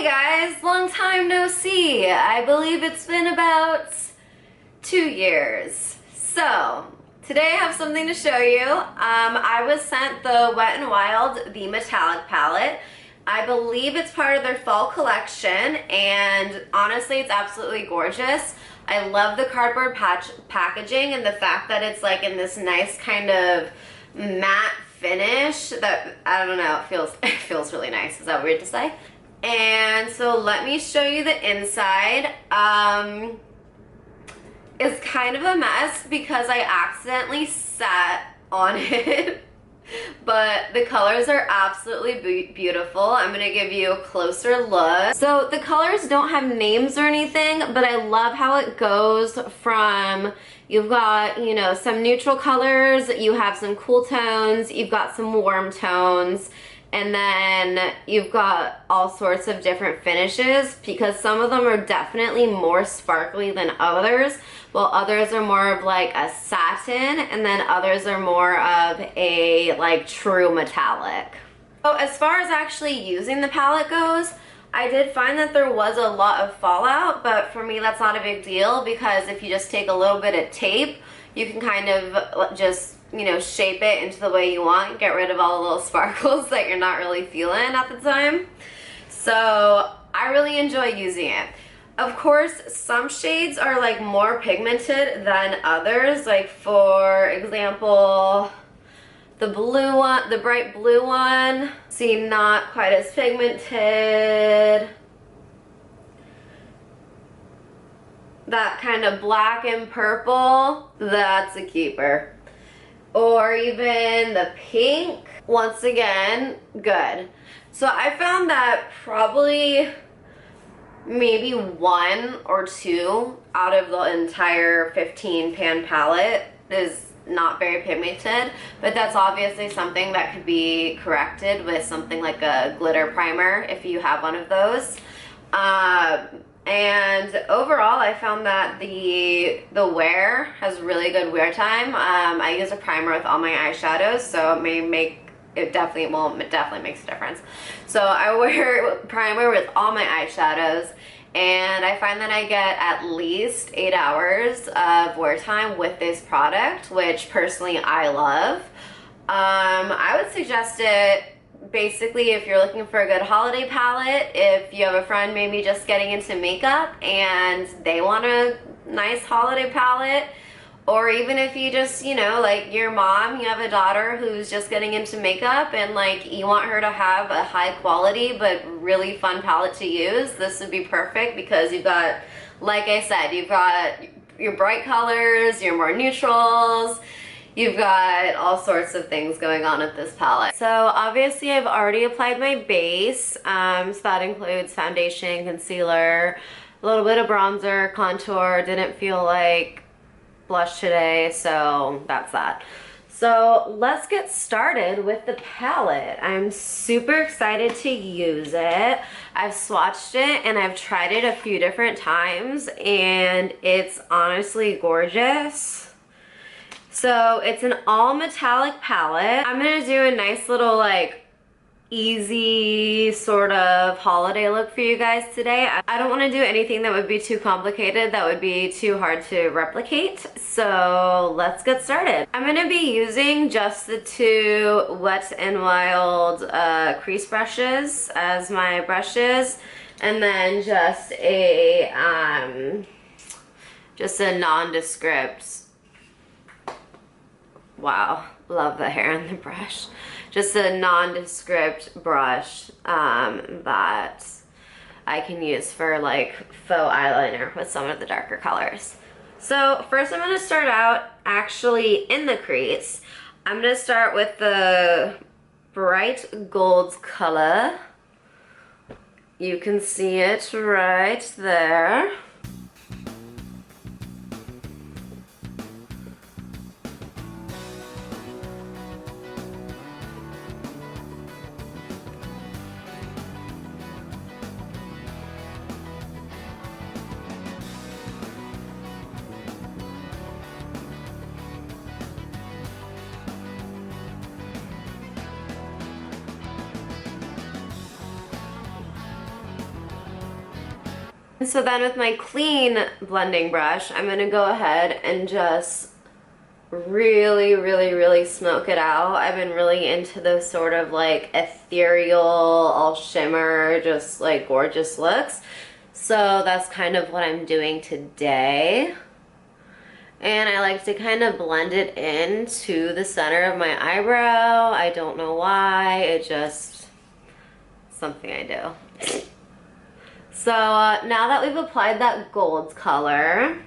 Hey guys, long time no see. I believe it's been about 2 years. So, today I have something to show you. I was sent the Wet n Wild, the metallic palette. I believe it's part of their fall collection, and honestly, it's absolutely gorgeous. I love the cardboard packaging and the fact that it's like in this nice kind of matte finish that, I don't know, it feels really nice. Is that weird to say? And so let me show you the inside. It's kind of a mess because I accidentally sat on it. But the colors are absolutely beautiful. I'm gonna give you a closer look. So the colors don't have names or anything, but I love how it goes from, you've got, you know, some neutral colors, you have some cool tones, you've got some warm tones, and then you've got all sorts of different finishes because some of them are definitely more sparkly than others, while others are more of like a satin, and then others are more of a like true metallic. So as far as actually using the palette goes, I did find that there was a lot of fallout, but for me that's not a big deal because if you just take a little bit of tape, you can kind of just, you know, shape it into the way you want, get rid of all the little sparkles that you're not really feeling at the time. So I really enjoy using it. Of course, some shades are like more pigmented than others. Like for example, the blue one, the bright blue one, see, not quite as pigmented. That kind of black and purple, that's a keeper. Or even the pink, once again, good. So I found that probably maybe 1 or 2 out of the entire 15 pan palette is not very pigmented, but that's obviously something that could be corrected with something like a glitter primer if you have one of those. And overall, I found that the wear has really good wear time. I use a primer with all my eyeshadows, so it definitely makes a difference. So I wear primer with all my eyeshadows, and I find that I get at least 8 hours of wear time with this product, which personally I love. I would suggest it basically if you're looking for a good holiday palette, if you have a friend maybe just getting into makeup and they want a nice holiday palette, or even if you just, you know, like your mom, you have a daughter who's just getting into makeup and like you want her to have a high quality but really fun palette to use, this would be perfect because you've got, like I said, you've got your bright colors, your more neutrals, you've got all sorts of things going on with this palette. So obviously I've already applied my base, so that includes foundation, concealer, a little bit of bronzer, contour. Didn't feel like blush today, so that's that. So let's get started with the palette. I'm super excited to use it. I've swatched it and I've tried it a few different times and it's honestly gorgeous. So it's an all metallic palette. I'm gonna do a nice little like easy sort of holiday look for you guys today. I don't want to do anything that would be too complicated, that would be too hard to replicate. So let's get started. I'm gonna be using just the 2 Wet n Wild crease brushes as my brushes, and then just a nondescript. Wow, love the hair on the brush. Just a nondescript brush that I can use for like faux eyeliner with some of the darker colors. So first I'm gonna start out actually in the crease. I'm gonna start with the bright gold color. You can see it right there. So then with my clean blending brush, I'm gonna go ahead and just really smoke it out. I've been really into those sort of like ethereal, all shimmer, just like gorgeous looks. So that's kind of what I'm doing today. And I like to kind of blend it into the center of my eyebrow. I don't know why, it just something I do. So now that we've applied that gold color,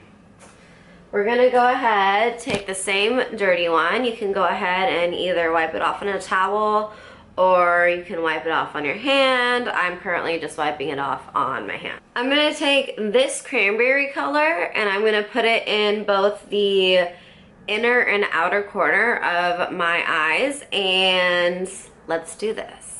we're gonna go ahead, take the same dirty one. You can go ahead and either wipe it off on a towel or you can wipe it off on your hand. I'm currently just wiping it off on my hand. I'm gonna take this cranberry color and I'm gonna put it in both the inner and outer corner of my eyes, and let's do this.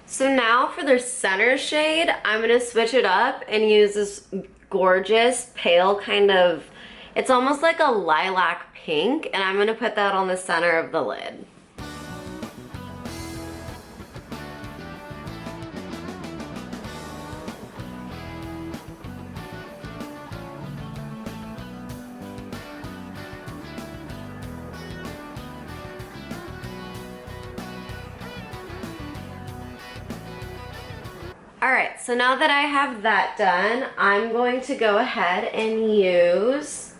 So now for the center shade, I'm gonna switch it up and use this gorgeous pale kind of, it's almost like a lilac pink, and I'm gonna put that on the center of the lid. Alright, so now that I have that done, I'm going to go ahead and use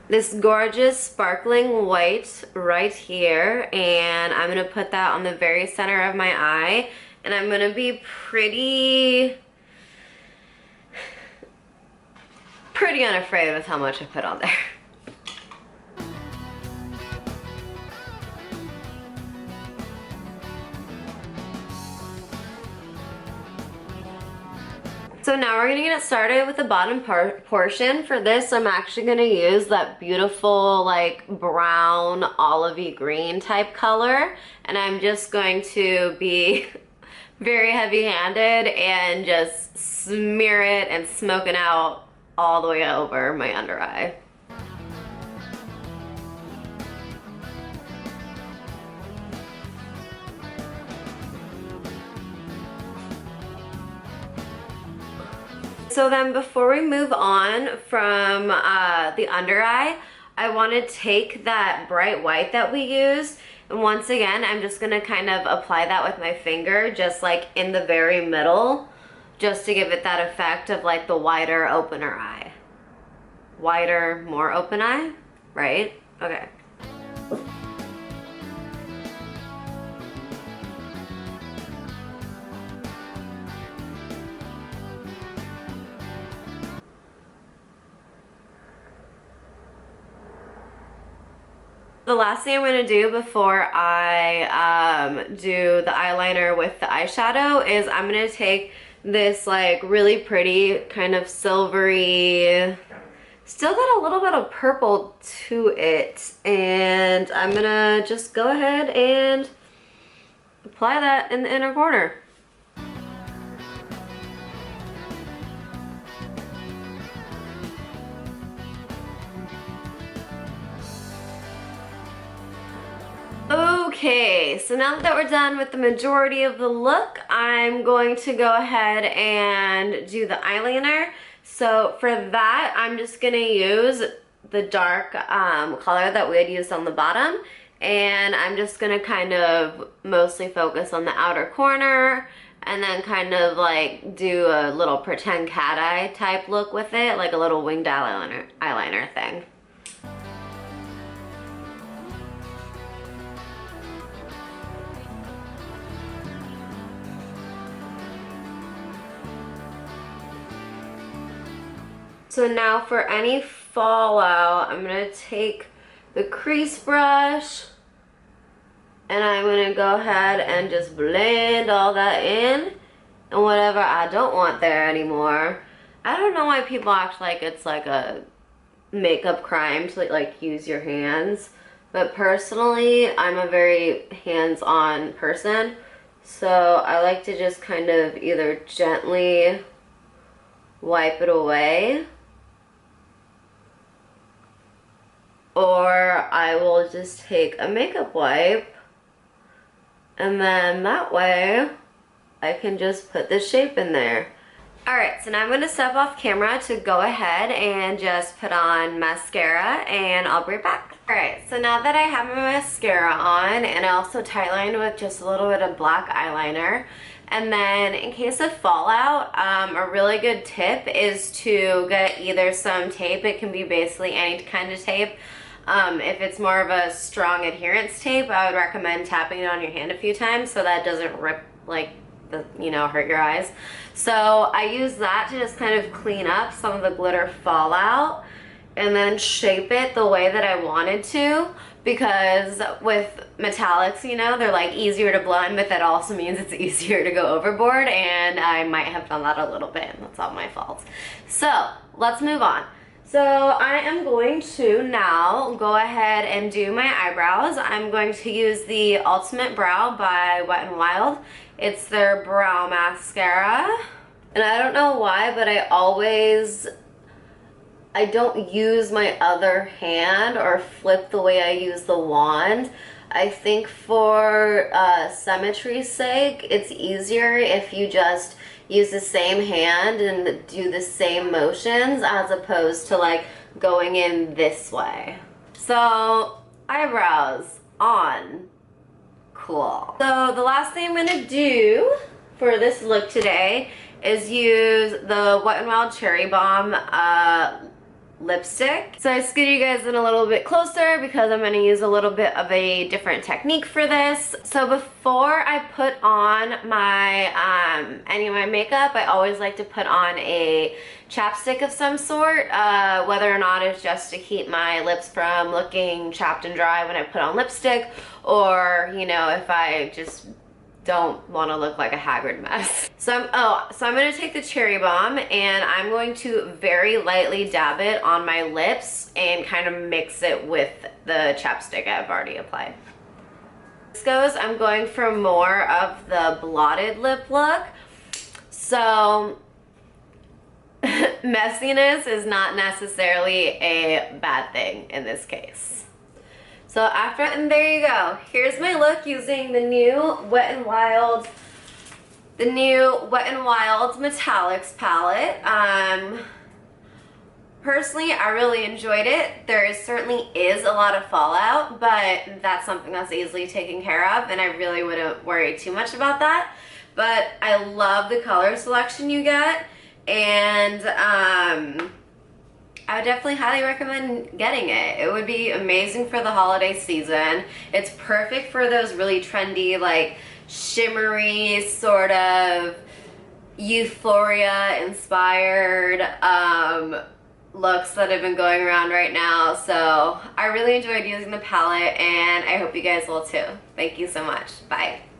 this gorgeous sparkling white right here, and I'm going to put that on the very center of my eye, and I'm going to be pretty unafraid with how much I put on there. So now we're gonna get started with the bottom portion. For this, I'm actually gonna use that beautiful like brown olivey green type color, and I'm just going to be very heavy-handed and just smear it and smoke it out all the way over my under eye. So then before we move on from the under eye, I want to take that bright white that we used, and once again, I'm just going to kind of apply that with my finger, just like in the very middle, just to give it that effect of like the wider opener eye. Wider, more open eye, right? Okay. The last thing I'm going to do before I do the eyeliner with the eyeshadow is I'm going to take this like really pretty kind of silvery, still got a little bit of purple to it, and I'm going to just go ahead and apply that in the inner corner. Okay, so now that we're done with the majority of the look, I'm going to go ahead and do the eyeliner. So for that, I'm just going to use the dark color that we had used on the bottom, and I'm just going to kind of mostly focus on the outer corner and then kind of like do a little pretend cat eye type look with it, like a little winged eyeliner thing. So now for any fallout, I'm going to take the crease brush and I'm going to go ahead and just blend all that in. And whatever I don't want there anymore. I don't know why people act like it's like a makeup crime to like use your hands. But personally, I'm a very hands-on person. So I like to just kind of either gently wipe it away, or I will just take a makeup wipe, and then that way I can just put the shape in there. Alright, so now I'm going to step off camera to go ahead and just put on mascara, and I'll be right back. Alright, so now that I have my mascara on, and I also tight lined with just a little bit of black eyeliner, and then in case of fallout, a really good tip is to get either some tape. It can be basically any kind of tape. If it's more of a strong adherence tape, I would recommend tapping it on your hand a few times so that it doesn't rip, like, hurt your eyes. So I use that to just kind of clean up some of the glitter fallout and then shape it the way that I wanted to, because with metallics, they're like easier to blend, but that also means it's easier to go overboard, and I might have done that a little bit, and that's all my fault. So let's move on. So I am going to now go ahead and do my eyebrows. I'm going to use the Ultimate Brow by Wet n Wild. It's their brow mascara. And I don't know why, but I don't use my other hand or flip the way I use the wand. I think for symmetry's sake, it's easier if you just use the same hand and do the same motions as opposed to like going in this way. So eyebrows on. Cool. So the last thing I'm gonna do for this look today is use the Wet n Wild Cherry Bomb lipstick. So I scooted you guys in a little bit closer because I'm going to use a little bit of a different technique for this. So before I put on my any of my makeup, I always like to put on a chapstick of some sort, whether or not it's just to keep my lips from looking chapped and dry when I put on lipstick, or if I just don't want to look like a haggard mess. So I'm going to take the Cherry Bomb and I'm going to very lightly dab it on my lips and kind of mix it with the chapstick I've already applied. This goes, I'm going for more of the blotted lip look. So messiness is not necessarily a bad thing in this case. So and there you go. Here's my look using the new Wet n Wild Metallics palette. Personally, I really enjoyed it. There certainly is a lot of fallout, but that's something that's easily taken care of, and I really wouldn't worry too much about that. But I love the color selection you get, and I would definitely highly recommend getting it. It would be amazing for the holiday season. It's perfect for those really trendy, like shimmery, sort of euphoria inspired looks that have been going around right now. So I really enjoyed using the palette, and I hope you guys will too. Thank you so much. Bye.